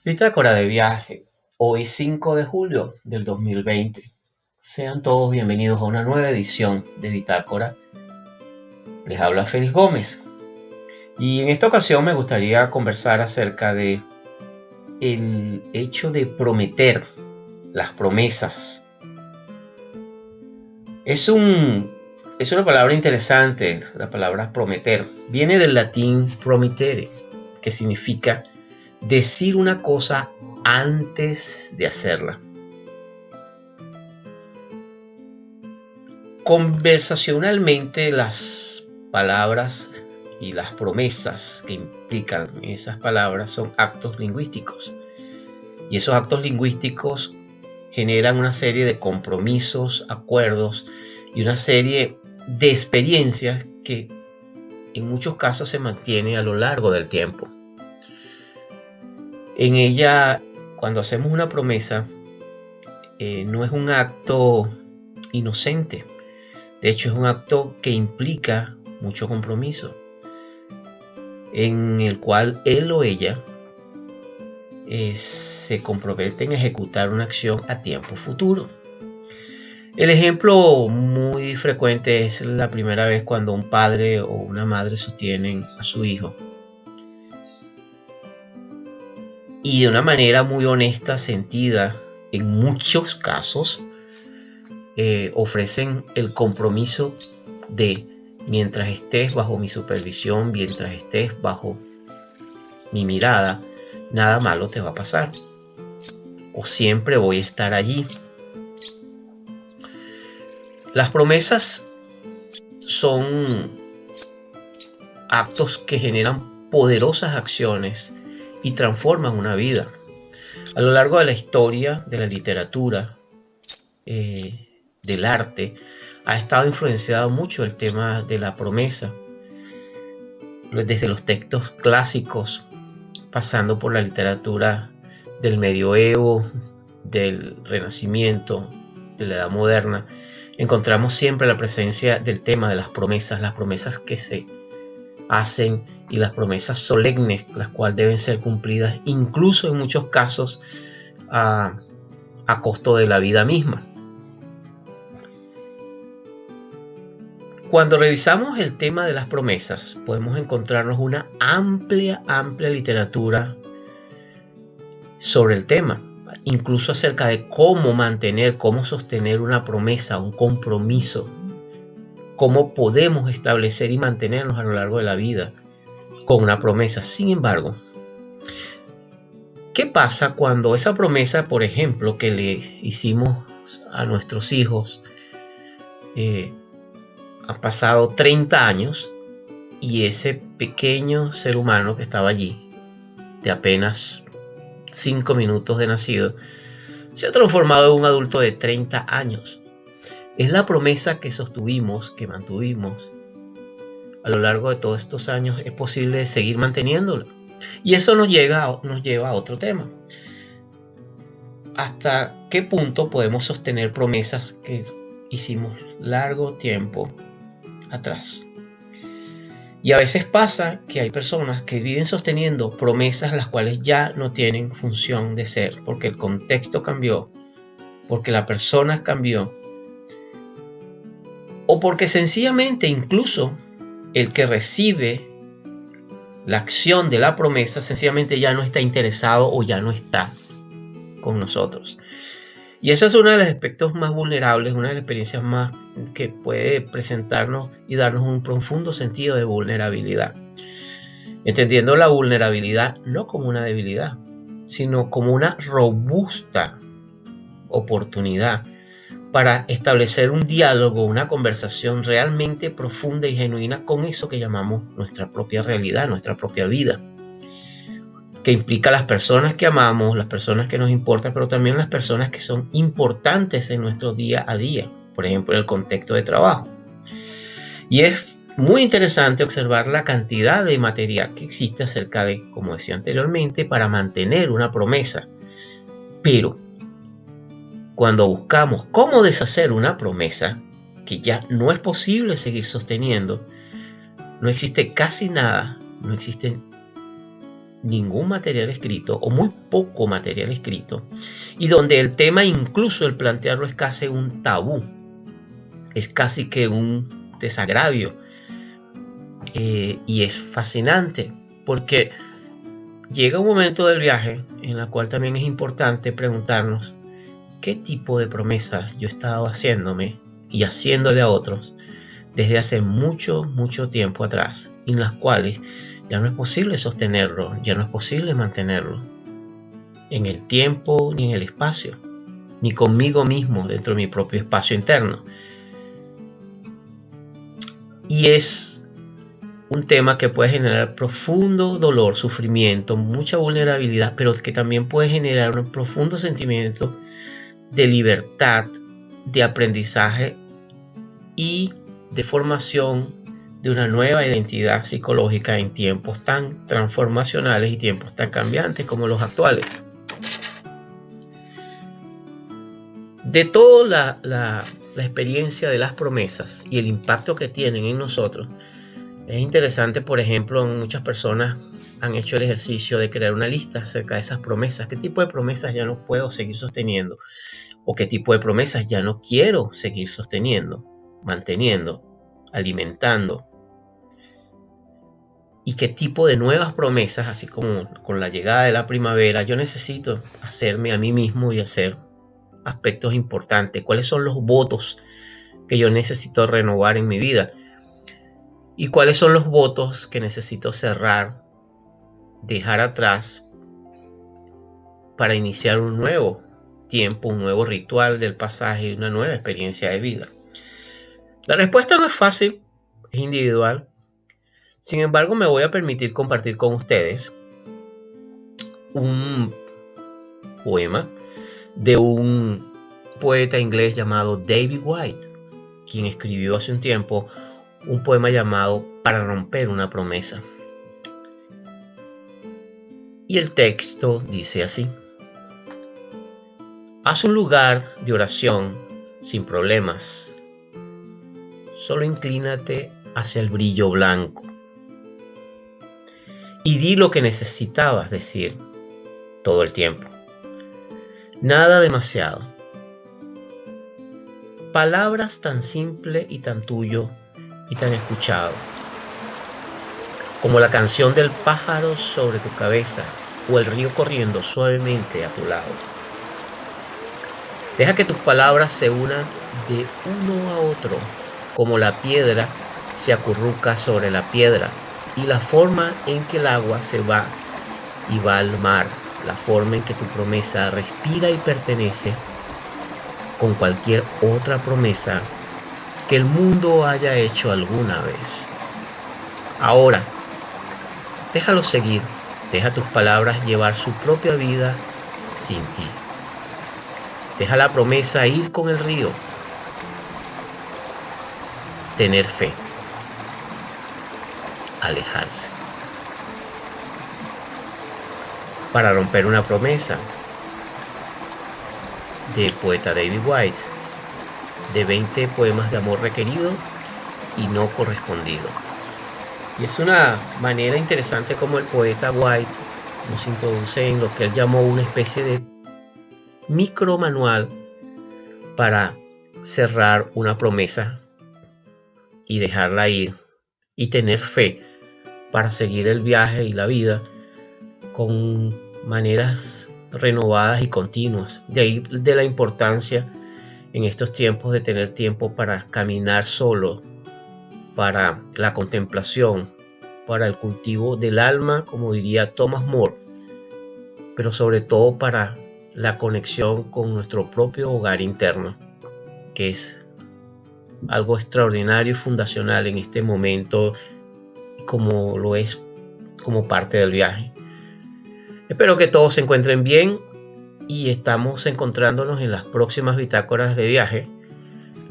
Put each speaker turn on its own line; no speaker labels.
Bitácora de viaje, hoy 5 de julio del 2020. Sean todos bienvenidos a una nueva edición de Bitácora. Les habla Félix Gómez. Y en esta ocasión me gustaría conversar acerca de el hecho de prometer, las promesas. Es una palabra interesante, la palabra prometer. Viene del latín promittere, que significa decir una cosa antes de hacerla. Conversacionalmente, las palabras y las promesas que implican esas palabras son actos lingüísticos. Y esos actos lingüísticos generan una serie de compromisos, acuerdos y una serie de experiencias que en muchos casos se mantienen a lo largo del tiempo. En ella, cuando hacemos una promesa, no es un acto inocente. De hecho, es un acto que implica mucho compromiso, en el cual él o ella se compromete en ejecutar una acción a tiempo futuro. El ejemplo muy frecuente es la primera vez cuando un padre o una madre sostienen a su hijo y de una manera muy honesta, sentida, en muchos casos, ofrecen el compromiso de: mientras estés bajo mi supervisión, mientras estés bajo mi mirada, nada malo te va a pasar, o siempre voy a estar allí. Las promesas son actos que generan poderosas acciones y transforman una vida. A lo largo de la historia de la literatura, del arte, ha estado influenciado mucho el tema de la promesa, desde los textos clásicos, pasando por la literatura del medioevo, del Renacimiento, de la Edad Moderna. Encontramos siempre la presencia del tema de las promesas que se hacen y las promesas solemnes, las cuales deben ser cumplidas, incluso en muchos casos a costo de la vida misma. Cuando revisamos el tema de las promesas, podemos encontrarnos una amplia literatura sobre el tema, incluso acerca de cómo mantener, cómo sostener una promesa, un compromiso, cómo podemos establecer y mantenernos a lo largo de la vida con una promesa. Sin embargo, ¿qué pasa cuando esa promesa, por ejemplo, que le hicimos a nuestros hijos, han pasado 30 años y ese pequeño ser humano que estaba allí, de apenas 5 minutos de nacido, se ha transformado en un adulto de 30 años? Es la promesa que sostuvimos, que mantuvimos a lo largo de todos estos años. Es posible seguir manteniéndola. Y eso nos lleva a otro tema. ¿Hasta qué punto podemos sostener promesas que hicimos largo tiempo atrás? Y a veces pasa que hay personas que viven sosteniendo promesas las cuales ya no tienen función de ser, porque el contexto cambió, porque la persona cambió, o porque sencillamente incluso el que recibe la acción de la promesa sencillamente ya no está interesado o ya no está con nosotros. Y ese es uno de los aspectos más vulnerables, una de las experiencias más que puede presentarnos y darnos un profundo sentido de vulnerabilidad. Entendiendo la vulnerabilidad no como una debilidad, sino como una robusta oportunidad para establecer un diálogo, una conversación realmente profunda y genuina con eso que llamamos nuestra propia realidad, nuestra propia vida, que implica las personas que amamos, las personas que nos importan, pero también las personas que son importantes en nuestro día a día, por ejemplo, en el contexto de trabajo. Y es muy interesante observar la cantidad de material que existe acerca de, como decía anteriormente, para mantener una promesa. Pero cuando buscamos cómo deshacer una promesa que ya no es posible seguir sosteniendo, no existe casi nada, no existen ningún material escrito o muy poco material escrito, y donde el tema, incluso el plantearlo, es casi un tabú, es casi que un desagravio. Y es fascinante porque llega un momento del viaje en la cual también es importante preguntarnos qué tipo de promesas yo he estado haciéndome y haciéndole a otros desde hace mucho tiempo atrás, en las cuales ya no es posible sostenerlo, ya no es posible mantenerlo en el tiempo ni en el espacio, ni conmigo mismo dentro de mi propio espacio interno. Y es un tema que puede generar profundo dolor, sufrimiento, mucha vulnerabilidad, pero que también puede generar un profundo sentimiento de libertad, de aprendizaje y de formación de una nueva identidad psicológica en tiempos tan transformacionales y tiempos tan cambiantes como los actuales. De toda la experiencia de las promesas y el impacto que tienen en nosotros, es interesante, por ejemplo, muchas personas han hecho el ejercicio de crear una lista acerca de esas promesas. ¿Qué tipo de promesas ya no puedo seguir sosteniendo? ¿O qué tipo de promesas ya no quiero seguir sosteniendo, manteniendo, alimentando? ¿Y qué tipo de nuevas promesas, así como con la llegada de la primavera, yo necesito hacerme a mí mismo y hacer aspectos importantes? ¿Cuáles son los votos que yo necesito renovar en mi vida? ¿Y cuáles son los votos que necesito cerrar, dejar atrás para iniciar un nuevo tiempo, un nuevo ritual del pasaje y una nueva experiencia de vida? La respuesta no es fácil, es individual. Sin embargo, me voy a permitir compartir con ustedes un poema de un poeta inglés llamado David Whyte, quien escribió hace un tiempo un poema llamado Para romper una promesa. Y el texto dice así: haz un lugar de oración sin problemas. Solo inclínate hacia el brillo blanco y di lo que necesitabas decir todo el tiempo. Nada demasiado. Palabras tan simple y tan tuyo y tan escuchado, como la canción del pájaro sobre tu cabeza o el río corriendo suavemente a tu lado. Deja que tus palabras se unan de uno a otro, como la piedra se acurruca sobre la piedra y la forma en que el agua se va y va al mar, la forma en que tu promesa respira y pertenece con cualquier otra promesa que el mundo haya hecho alguna vez. Ahora, déjalo seguir, deja tus palabras llevar su propia vida sin ti. Deja la promesa ir con el río. Tener fe. Alejarse. Para romper una promesa, del poeta David Whyte, de 20 poemas de amor requerido y no correspondido. Y es una manera interesante como el poeta Whyte nos introduce en lo que él llamó una especie de micro manual para cerrar una promesa y dejarla ir y tener fe para seguir el viaje y la vida con maneras renovadas y continuas. De ahí de la importancia en estos tiempos de tener tiempo para caminar solo, para la contemplación, para el cultivo del alma, como diría Thomas More, pero sobre todo para la conexión con nuestro propio hogar interno, que es algo extraordinario y fundacional en este momento, como lo es como parte del viaje. Espero que todos se encuentren bien y estamos encontrándonos en las próximas bitácoras de viaje